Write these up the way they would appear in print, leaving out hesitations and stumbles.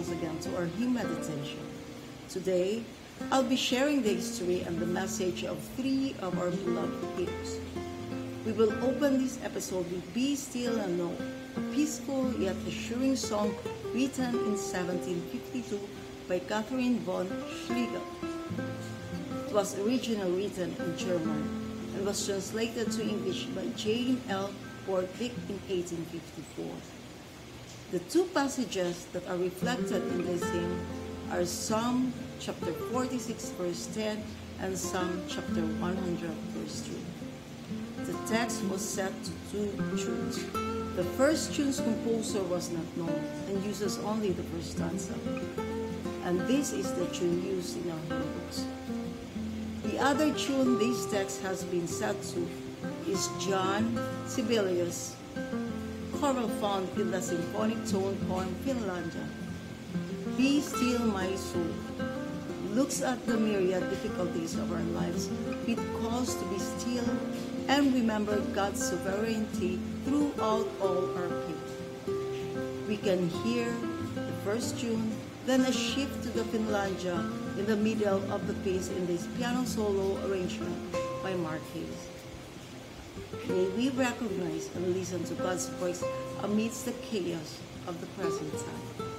once again to our hymn meditation. Today, I'll be sharing the history and the message of three of our beloved hymns. We will open this episode with Be Still and Know, a peaceful yet assuring song written in 1752 by Catherine von Schlegel. It was originally written in German and was translated to English by Jane L. Borthwick in 1854. The two passages that are reflected in this hymn are Psalm chapter 46 verse 10 and Psalm chapter 100 verse 3. The text was set to two tunes. The first tune's composer was not known and uses only the first stanza. And this is the tune used in our hymn books. The other tune this text has been set to is John Sibelius' choral found in the symphonic tone poem Finlandia. Be Still My Soul looks at the myriad difficulties of our lives with calls to be still and remember God's sovereignty throughout all our pain. We can hear the first tune, then a shift to the Finlandia in the middle of the piece in this piano solo arrangement by Mark Hayes. May we recognize and listen to God's voice amidst the chaos of the present time.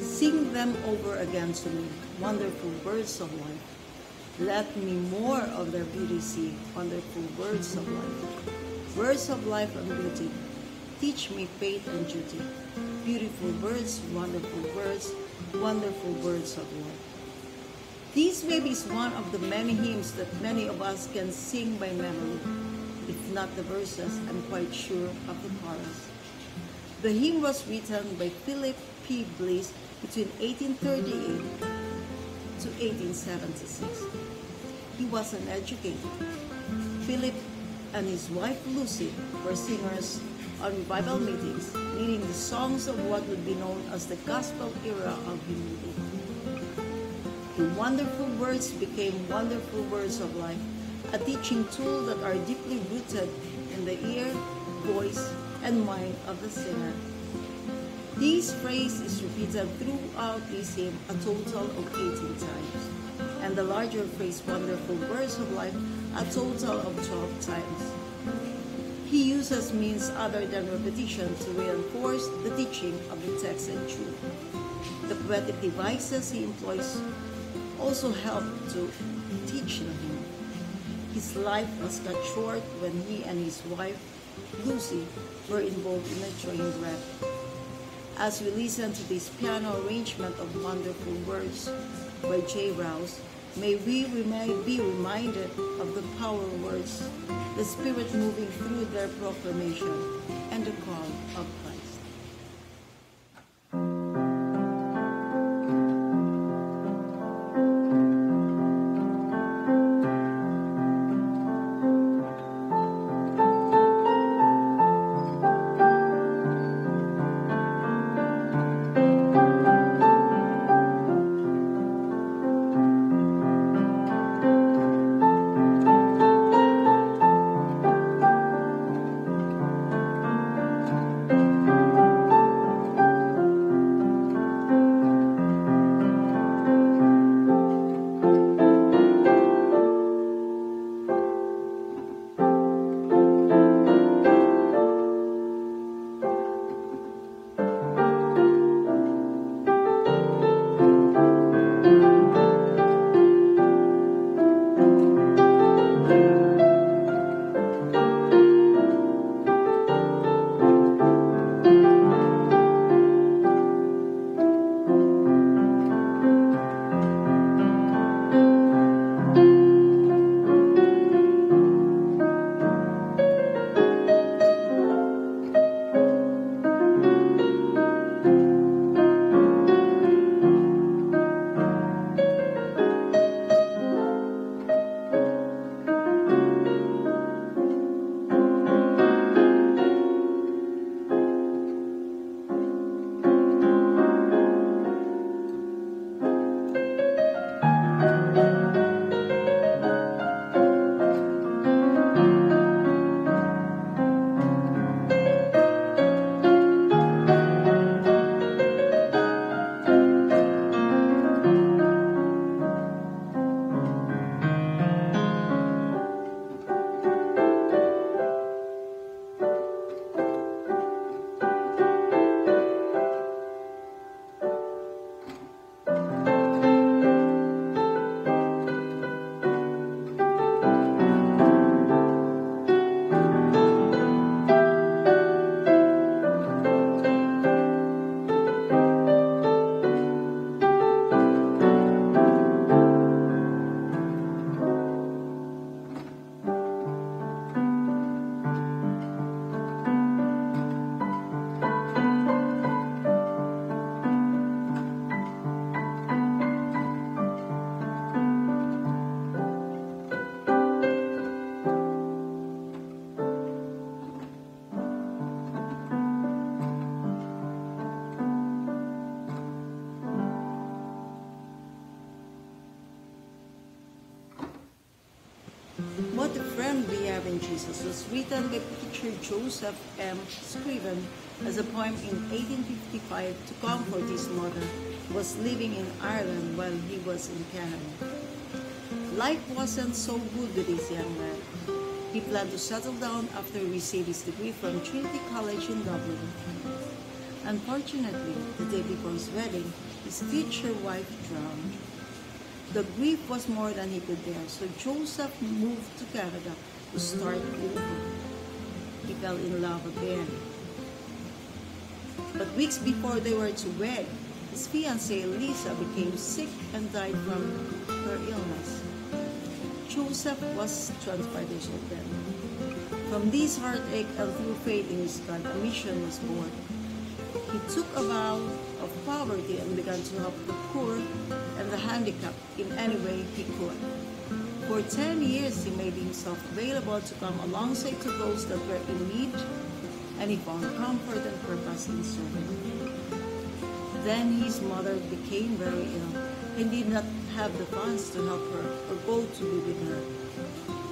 Sing them over again to me, wonderful words of life. Let me more of their beauty see, wonderful words of life. words of life and beauty. Teach me faith and duty. Beautiful words, wonderful words of love. This maybe is one of the many hymns that many of us can sing by memory. If not the verses, I'm quite sure of the chorus. The hymn was written by Philip P. Bliss between 1838 to 1876. He was an educator. Philip and his wife Lucy were singers on revival meetings, leading the songs of what would be known as the gospel era of humility. The wonderful words became wonderful words of life, a teaching tool that are deeply rooted in the ear, voice, and mind of the singer. This phrase is repeated throughout this hymn a total of 18 times, and the larger phrase, wonderful words of life, a total of 12 times. He uses means other than repetition to reinforce the teaching of the text and truth. The poetic devices he employs also help to teach the hymn. His life was cut short when he and his wife, Lucy, were involved in a train wreck. As we listen to this piano arrangement of wonderful words by J. Rouse, may we be reminded of the power of words, the Spirit moving through their proclamation, and the call of Christ. What a Friend We Have in Jesus was written by preacher Joseph M. Scriven as a poem in 1855 to comfort his mother who was living in Ireland while he was in Canada. Life wasn't so good with this young man. He planned to settle down after he received his degree from Trinity College in Dublin. Unfortunately, the day before his wedding, his future wife drowned. The grief was more than he could bear, so Joseph moved to Canada to start over. he fell in love again. But weeks before they were to wed, his fiancée Lisa became sick and died from her illness. Joseph was 25 years old then. From this heartache and through faith in his God, a mission was born. He took a vow of poverty and began to help the poor and the handicapped in any way he could. For 10 years, he made himself available to come alongside to those that were in need, and he found comfort and purpose in serving. Then his mother became very ill and did not have the funds to help her or go to be with her.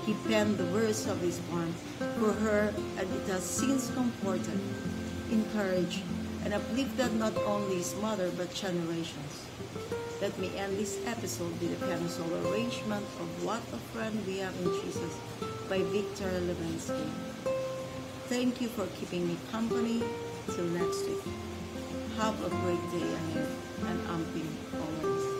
He penned the verse of this poem for her, and it has since comforted, encouraged, and uplifted not only his mother but generations. Let me end this episode with a piano arrangement of What a Friend We Have in Jesus by Victor Labuntog. Thank you for keeping me company. Till next week. Have a great day ahead, and amping always.